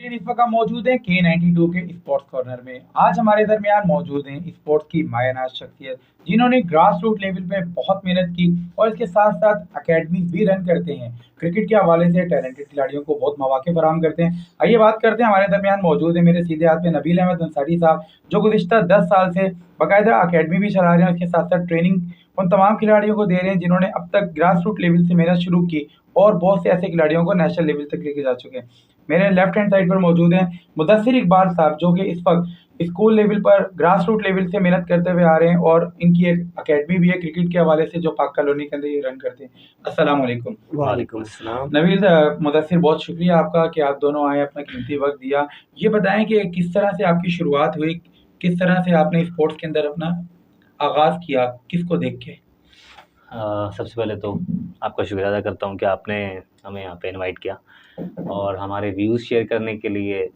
लेकिन इस वक्त हम मौजूद हैं K92 के स्पोर्ट्स कॉर्नर में। आज हमारे दरमियान मौजूद हैं स्पोर्ट्स की मायनाज शख्सियत, जिन्होंने ग्रास रूट लेवल पे बहुत मेहनत की और इसके साथ साथ अकेडमी भी रन करते हैं। क्रिकेट के हवाले से टैलेंटेड खिलाड़ियों को बहुत मौके फराहम करते हैं। आइए बात करते हैं, हमारे दरमियान मौजूद है मेरे सीधे हाथ में नबील अहमद अंसारी साहब, जो गुज़िश्ता 10 साल से बाकायदा अकेडमी भी चला रहे हैं, उसके साथ साथ ट्रेनिंग उन तमाम खिलाड़ियों को दे रहे हैं जिन्होंने अब तक ग्रास रूट लेवल से मेहनत शुरू की और बहुत से ऐसे खिलाड़ियों को नेशनल लेवल तक लेके जा चुके हैं। मेरे लेफ्ट हैंड साइड पर मौजूद हैं मुदस्सिर इकबाल साहब, जो कि इस वक्त स्कूल लेवल पर ग्रास रूट लेवल से मेहनत करते हुए आ रहे हैं और इनकी एक अकेडमी भी है क्रिकेट के हवाले से, जो पाक कॉलोनी के अंदर ये रन करते हैं। अस्सलाम वालेकुम। वालेकुम अस्सलाम। नबील, मुदस्सिर, बहुत शुक्रिया आपका कि आप दोनों आए, अपना कीमती वक्त दिया। ये बताएं कि किस तरह से आपकी शुरुआत हुई, किस तरह से आपने स्पोर्ट्स के अंदर अपना आगाज़ किया, किसको देख के? सबसे पहले तो आपका शुक्रिया अदा करता हूँ कि आपने हमें यहाँ पे इनवाइट किया और हमारे व्यूज़ शेयर करने के लिए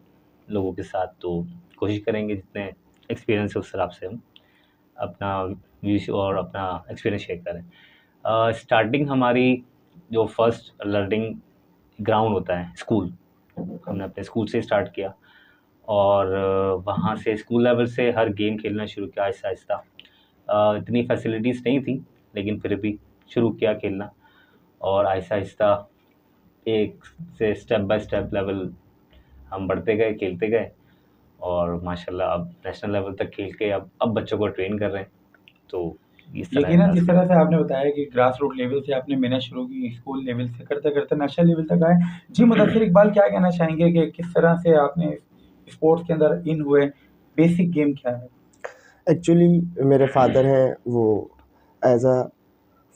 लोगों के साथ। तो कोशिश करेंगे जितने एक्सपीरियंस है उस हिसाब से हम अपना व्यूज़ और अपना एक्सपीरियंस शेयर करें। स्टार्टिंग हमारी जो फर्स्ट लर्निंग ग्राउंड होता है स्कूल, हमने अपने स्कूल से स्टार्ट किया और वहाँ से स्कूल लेवल से हर गेम खेलना शुरू किया आहिस्ता आहिस्ता। इतनी फैसिलिटीज़ नहीं थी लेकिन फिर भी शुरू किया खेलना और आहिस्ता आहिस्ता एक से स्टेप बाय स्टेप लेवल हम बढ़ते गए, खेलते गए और माशाल्लाह अब नेशनल लेवल तक खेल के अब बच्चों को ट्रेन कर रहे हैं। तो इस तरह यकीनन है। जिस तरह से आपने बताया कि ग्रास रूट लेवल से आपने मेहनत शुरू की, स्कूल लेवल से करते-करते नेशनल लेवल तक आए। जी, मुदस्सिर इकबाल, क्या कहना चाहेंगे कि किस तरह से आपने स्पोर्ट्स के अंदर इन हुए? बेसिक गेम क्या है? एक्चुअली मेरे फादर हैं, वो एज अ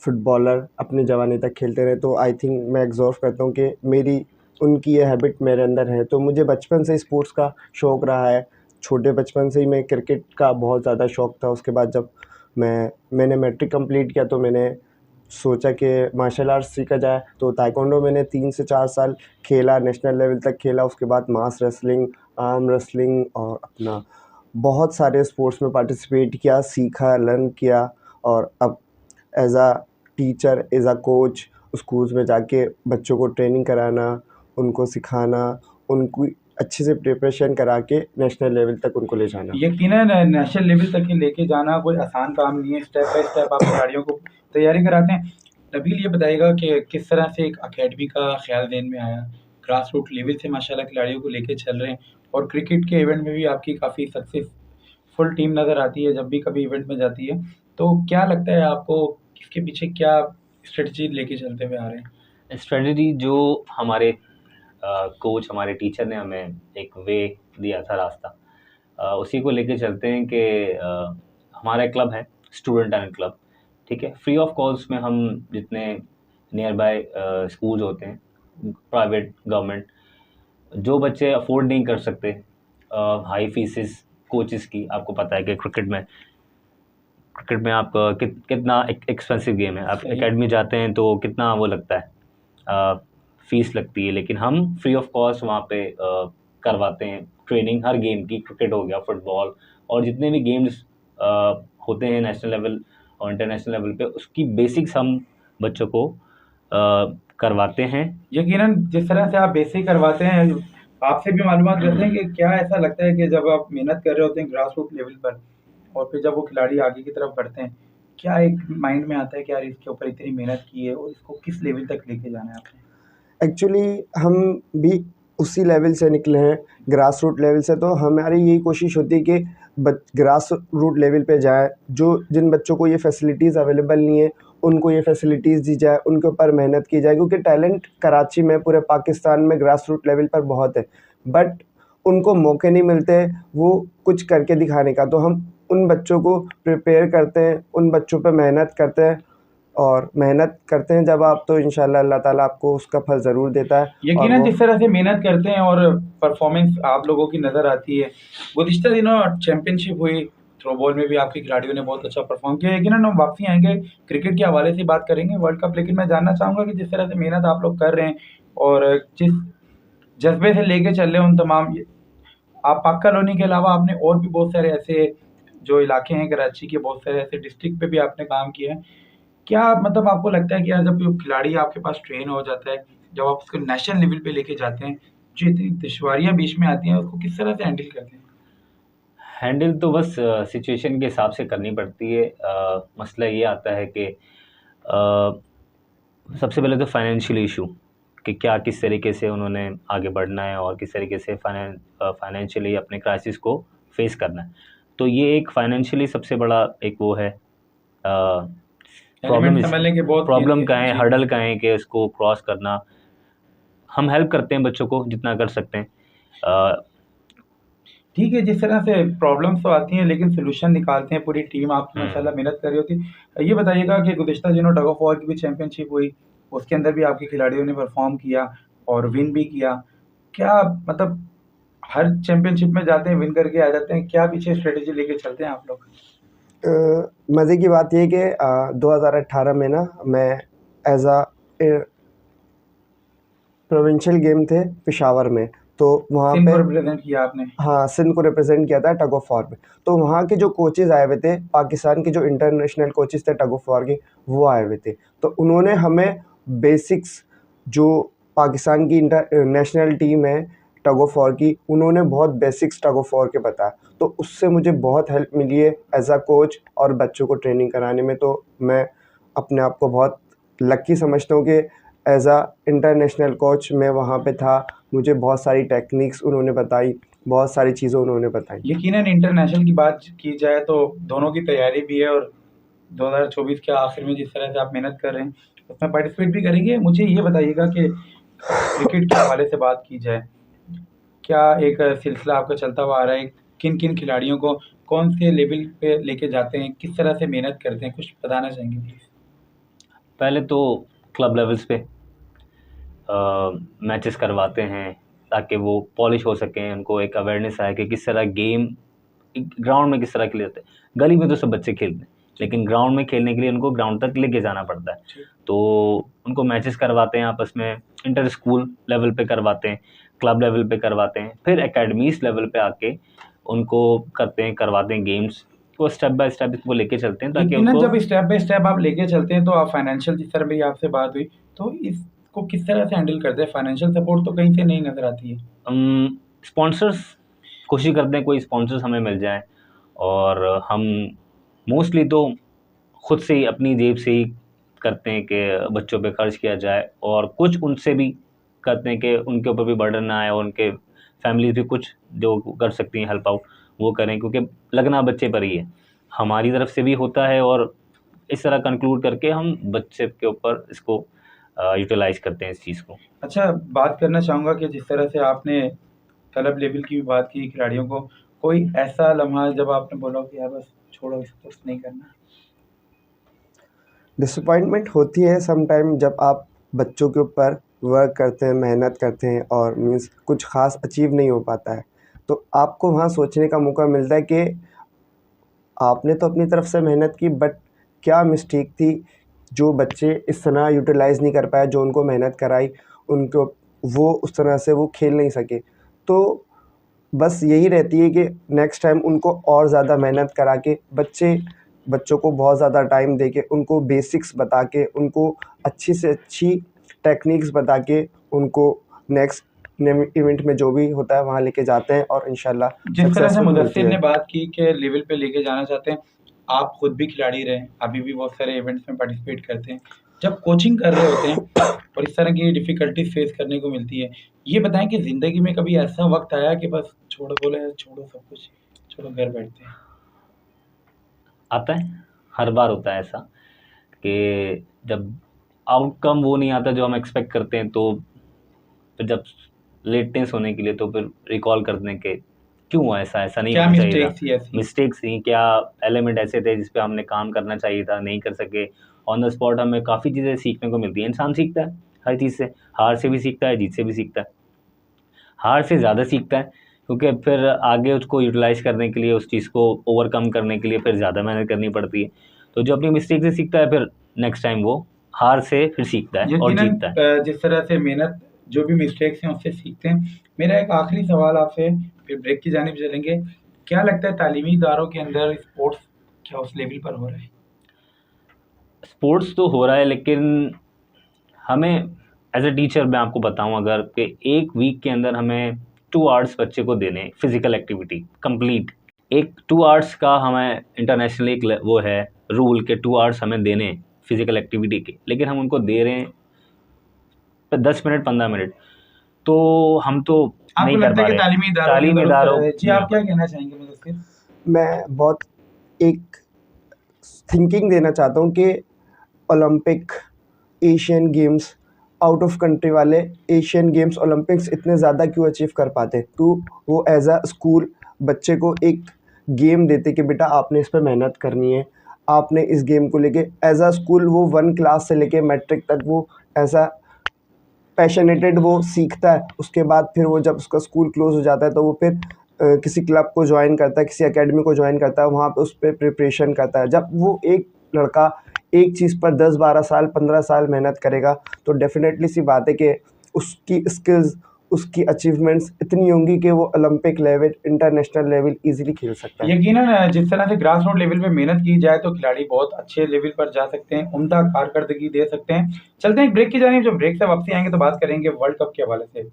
फुटबॉलर अपनी जवानी तक खेलते रहे, तो आई थिंक मैं एग्जॉर्व करता हूँ कि मेरी उनकी ये हैबिट मेरे अंदर है। तो मुझे बचपन से स्पोर्ट्स का शौक़ रहा है। छोटे बचपन से ही मैं क्रिकेट का बहुत ज़्यादा शौक़ था। उसके बाद जब मैंने मैट्रिक कंप्लीट किया तो मैंने सोचा कि मार्शल आर्ट्स सीखा जाए, तो ताइक्वांडो मैंने 3 से 4 साल खेला, नेशनल लेवल तक खेला। उसके बाद मास रेसलिंग, आर्म रेसलिंग और अपना बहुत सारे स्पोर्ट्स में पार्टिसिपेट किया, सीखा, लर्न किया और अब as a teacher, as a coach schools में जाके बच्चों को ट्रेनिंग कराना, उनको सिखाना, उनको अच्छे से प्रिपरेशन करा के नेशनल लेवल तक उनको ले जाना। यकीनन नेशनल लेवल तक ही लेके जाना कोई आसान काम नहीं है। स्टेप बाय स्टेप आप खिलाड़ियों को तैयारी कराते हैं। नबील, ये बताइएगा कि किस तरह से एक अकेडमी का ख्याल ज़हन में आया? ग्रास रूट लेवल से माशाल्लाह खिलाड़ियों को लेके चल रहे हैं और क्रिकेट के इवेंट में भी आपकी काफ़ी सक्सेसफुल टीम नज़र आती है जब भी कभी इवेंट में जाती है। तो क्या लगता है आपको, इसके पीछे क्या स्ट्रेटजी लेके चलते हुए आ रहे हैं? स्ट्रेटजी जो हमारे कोच, हमारे टीचर ने हमें एक वे दिया था, रास्ता, उसी को लेके चलते हैं कि हमारा एक क्लब है, स्टूडेंट टैलेंट क्लब, ठीक है। फ्री ऑफ कॉस्ट में हम जितने नियर बाय स्कूल्स होते हैं, प्राइवेट, गवर्नमेंट, जो बच्चे अफोर्ड नहीं कर सकते हाई फीसेस कोचेस की, आपको पता है कि क्रिकेट में आप कितना एक्सपेंसिव गेम है। आप एकेडमी जाते हैं तो कितना वो लगता है, फीस लगती है, लेकिन हम फ्री ऑफ कॉस्ट वहाँ पे करवाते हैं ट्रेनिंग हर गेम की। क्रिकेट हो गया, फुटबॉल और जितने भी गेम्स होते हैं नेशनल लेवल और इंटरनेशनल लेवल पे, उसकी बेसिक्स हम बच्चों को करवाते हैं। यकीनन जिस तरह से आप बेसिक करवाते हैं, आपसे भी मालूमात करते हैं कि क्या ऐसा लगता है कि जब आप मेहनत कर रहे होते हैं ग्रास रूट लेवल पर और फिर जब वो खिलाड़ी आगे की तरफ बढ़ते हैं, क्या एक माइंड में आता है कि यार इसके ऊपर इतनी मेहनत की है और इसको किस लेवल तक लेके जाना है आपने? एक्चुअली हम भी उसी लेवल से निकले हैं, ग्रास रूट लेवल से। तो हमारी यही कोशिश होती है कि ग्रास रूट लेवल पे जाए। जिन बच्चों को ये फैसिलिटीज़ अवेलेबल नहीं है, उनको ये फैसिलिटीज़ दी जाए, उनके ऊपर मेहनत की जाए, क्योंकि टैलेंट कराची में, पूरे पाकिस्तान में ग्रास रूट लेवल पर बहुत है, बट उनको मौके नहीं मिलते वो कुछ करके दिखाने का। तो हम उन बच्चों को प्रिपेयर करते हैं, उन बच्चों पे मेहनत करते हैं और मेहनत करते हैं जब आप, तो इंशाल्लाह अल्लाह ताला आपको उसका फल ज़रूर देता है। यकीनन जिस तरह से मेहनत करते हैं और परफॉर्मेंस आप लोगों की नज़र आती है। गुज़िश्ता दिनों चैंपियनशिप हुई, थ्रो बॉल में भी आपके खिलाड़ियों ने बहुत अच्छा परफॉर्म किया। यकीनन हम वापसी आएंगे, क्रिकेट के हवाले से बात करेंगे वर्ल्ड कप, लेकिन मैं जानना चाहूँगा कि जिस तरह से मेहनत आप लोग कर रहे हैं और जिस जज्बे से लेके चल रहे हैं उन तमाम, आप पाक कॉलोनी के अलावा आपने और भी बहुत सारे ऐसे जो इलाके हैं कराची के, बहुत सारे ऐसे डिस्ट्रिक्ट पे भी आपने काम किया है। क्या मतलब आपको लगता है कि यार जब कोई खिलाड़ी आपके पास ट्रेन हो जाता है, जब आप उसको नेशनल लेवल पे लेके जाते हैं, जो इतनी दुश्वारियां बीच में आती हैं उसको किस तरह से हैंडल करते हैं? हैंडल तो बस सिचुएशन के हिसाब से करनी पड़ती है। मसला ये आता है कि सबसे पहले तो फाइनेंशियल इशू कि क्या किस तरीके से उन्होंने आगे बढ़ना है और किस तरीके से फाइनेंशियली अपने क्राइसिस को फेस करना है। तो ये एक फाइनेंशियली सबसे बड़ा एक वो है प्रॉब्लम। एलिमेंट समझने के बहुत प्रॉब्लम का है, जी। हर्डल का है कि उसको क्रॉस करना। हम हेल्प करते हैं बच्चों को जितना कर सकते हैं। ठीक है, जिस तरह से प्रॉब्लम्स तो आती हैं लेकिन सॉल्यूशन निकालते हैं, पूरी टीम आपकी माशाल्लाह मेहनत कर रही होती है। ये बताइएगा कि गुज़िश्ता दिनों टग ऑफ वॉर की भी चैंपियनशिप हुई, उसके अंदर भी आपके खिलाड़ियों ने परफ़ॉर्म किया और विन भी किया। क्या मतलब हर चैंपियनशिप में जाते हैं, विन करके आ जाते हैं, क्या पीछे स्ट्रैटेजी लेके चलते हैं आप लोग? मज़े की बात ये है कि 2018 में ना मैं एज अ प्रोविंशियल गेम थे पेशावर में, तो वहाँ सिंध पे को रिप्रेजेंट किया आपने। हाँ, सिंध को रिप्रेजेंट किया था टग ऑफ वॉर में। तो वहाँ के जो कोचेज़ आए हुए थे, पाकिस्तान के जो इंटरनेशनल कोचेज़ थे टग ऑफ वॉर के, वो आए हुए थे। तो उन्होंने हमें बेसिक्स, जो पाकिस्तान की नेशनल टीम है टग ऑफ वॉर की, उन्होंने बहुत बेसिक्स टग ऑफ वॉर के बताया। तो उससे मुझे बहुत हेल्प मिली है एज अ कोच और बच्चों को ट्रेनिंग कराने में। तो मैं अपने आप को बहुत लकी समझता हूँ कि एज अ इंटरनेशनल कोच मैं वहाँ पे था। मुझे बहुत सारी टेक्निक्स उन्होंने बताई, बहुत सारी चीज़ें उन्होंने बताई। यकीनन इंटरनेशनल की बात की जाए तो दोनों की तैयारी भी है और 2024 के आखिर में जिस तरह से आप मेहनत कर रहे हैं उसमें पार्टिसिपेट भी करेंगे। मुझे ये बताइएगा कि क्रिकेट के हवाले से बात की जाए, क्या एक सिलसिला आपका चलता हुआ आ रहा है? किन किन खिलाड़ियों को कौन से लेवल पे लेके जाते हैं, किस तरह से मेहनत करते हैं, कुछ बताना चाहेंगे प्लीज़? पहले तो क्लब लेवल्स पे मैचेस करवाते हैं ताकि वो पॉलिश हो सकें, उनको एक अवेयरनेस आए कि किस तरह गेम ग्राउंड में किस तरह खेले जाते हैं। गली में तो सब बच्चे खेलते हैं, लेकिन ग्राउंड में खेलने के लिए उनको ग्राउंड तक लेके जाना पड़ता है। तो उनको मैचेस करवाते हैं आपस में, इंटर स्कूल लेवल पे करवाते हैं, क्लब लेवल पे करवाते हैं, फिर एकेडमीज लेवल पे आके उनको करवाते हैं गेम्स। वो स्टेप बाय स्टेप इसको लेके चलते हैं ताकि यकीनन उनको जब स्टेप बाय स्टेप आप लेके चलते हैं तो आप फाइनेंशियल, जिस तरह भी आपसे बात हुई, तो इसको किस तरह से हैंडल करते हैं? फाइनेंशियल सपोर्ट तो कहीं से नहीं नज़र आती है। स्पॉन्सर्स कोशिश करते हैं कोई स्पॉन्सर्स हमें मिल जाए, और हम मोस्टली तो खुद से ही अपनी जेब से ही करते हैं कि बच्चों पे खर्च किया जाए, और कुछ उनसे भी करते हैं कि उनके ऊपर भी बर्डन ना आए और उनके फैमिली भी कुछ जो कर सकती हैं हेल्प आउट वो करें, क्योंकि लगना बच्चे पर ही है। हमारी तरफ से भी होता है, और इस तरह कंक्लूड करके हम बच्चे के ऊपर इसको यूटिलाइज़ करते हैं इस चीज़ को। अच्छा, बात करना चाहूँगा कि जिस तरह से आपने क्लब लेवल की भी बात की खिलाड़ियों को, कोई ऐसा लम्हा जब आपने बोला हो कि यार बस छोड़ो, इसको नहीं करना? डिसअपॉइंटमेंट होती है सम टाइम जब आप बच्चों के ऊपर वर्क करते हैं, मेहनत करते हैं और मीन्स कुछ ख़ास अचीव नहीं हो पाता है। तो आपको वहाँ सोचने का मौका मिलता है कि आपने तो अपनी तरफ से मेहनत की, बट क्या मिस्टेक थी जो बच्चे इस तरह यूटिलाइज़ नहीं कर पाए, जो उनको मेहनत कराई, उनको वो उस तरह से वो खेल नहीं सके। तो बस यही रहती है कि नेक्स्ट टाइम उनको और ज़्यादा मेहनत करा के बच्चों को बहुत ज़्यादा टाइम दे के, उनको बेसिक्स बता के, उनको अच्छी से अच्छी टेक्निक्स बता के, उनको नेक्स्ट इवेंट में जो भी होता है वहाँ लेके जाते हैं और इंशाल्लाह जिस तरह से सक्सेसफुल मिलती मुदस्सिर है। ने बात की कि लेवल पे लेके जाना चाहते हैं, आप खुद भी खिलाड़ी रहे, अभी भी बहुत सारे इवेंट्स में पार्टिसिपेट करते हैं। जब कोचिंग कर रहे होते हैं और इस तरह की डिफ़िकल्टीज़ फेस करने को मिलती है, ये बताएँ कि ज़िंदगी में कभी ऐसा वक़्त आया कि बस छोड़ बोले छोड़ो सब कुछ, चलो घर बैठते हैं? आता है, हर बार होता है ऐसा कि जब आउटकम वो नहीं आता जो हम एक्सपेक्ट करते हैं, तो फिर जब लेटनेस होने के लिए तो फिर रिकॉल करते हैं कि क्यों हुआ ऐसा, ऐसा नहीं क्या होना चाहिए मिस्टेक्स था। थी ऐसी? मिस्टेक्स थी क्या, एलिमेंट ऐसे थे जिस पे हमने काम करना चाहिए था, नहीं कर सके। ऑन द स्पॉट हमें काफ़ी चीज़ें सीखने को मिलती हैं। इंसान सीखता है हर चीज़ से, हार से भी सीखता है, जीत से भी सीखता है। हार से ज़्यादा सीखता है, क्योंकि फिर आगे उसको यूटिलाइज़ करने के लिए, उस चीज़ को ओवरकम करने के लिए फिर ज़्यादा मेहनत करनी पड़ती है। तो जो अपनी मिस्टेक से सीखता है, फिर नेक्स्ट टाइम वो हार से फिर सीखता है और यकीनन जीतता है। जिस तरह से मेहनत, जो भी मिस्टेक्स हैं उससे सीखते हैं। मेरा एक आखिरी सवाल आपसे, फिर ब्रेक की जानिब चलेंगे। क्या लगता है तालीमी इदारों के अंदर स्पोर्ट्स क्या उस लेवल पर हो रहा है? स्पोर्ट्स तो हो रहा है, लेकिन हमें एज ए टीचर मैं आपको बताऊं अगर कि एक वीक के अंदर हमें 2 आवर्स बच्चे को देने फिजिकल एक्टिविटी कंप्लीट, एक 2 आवर्स का हमें इंटरनेशनल एक वो है रूल के 2 आवर्स हमें देने फिजिकल एक्टिविटी के, लेकिन हम उनको दे रहे हैं 10 मिनट 15 मिनट, तो हम तो आपको नहीं कर लगता पा है कि रहे। तालीमी इदारों जी, नहीं। आप क्या कहना चाहेंगे मुदस्सिर? मैं बहुत एक थिंकिंग देना चाहता हूँ कि Olympic, Asian games, out of country वाले एशियन गेम्स, ओलंपिक्स इतने ज़्यादा क्यों अचीव कर पाते? तो वो एज अ स्कूल बच्चे को एक गेम देते कि बेटा आपने इस पे मेहनत करनी है, आपने इस गेम को लेके एज अ स्कूल वो 1 क्लास से लेके मैट्रिक तक वो ऐसा पैशनेटेड वो सीखता है। उसके बाद फिर वो जब उसका स्कूल क्लोज हो जाता है तो वो फिर किसी क्लब को ज्वाइन करता है, किसी एकेडमी को ज्वाइन करता है, वहाँ पे उस पे प्रिपरेशन करता है। जब वो एक लड़का एक चीज़ पर 10-12 साल 15 साल मेहनत करेगा तो डेफिनेटली सी बात है कि उसकी स्किल्स, उसकी अचीवमेंट्स इतनी होंगी कि वो Olympic level, international level easily खेल सकता है। यकीनन जिस तरह से ग्रास रूट लेवल पे मेहनत की जाए तो खिलाड़ी बहुत अच्छे लेवल पर जा सकते हैं, उम्दा कारकर्दगी दे सकते हैं। चलते हैं एक ब्रेक की जानिब, जब ब्रेक से वापसी आएंगे तो बात करेंगे वर्ल्ड कप के हवाले से।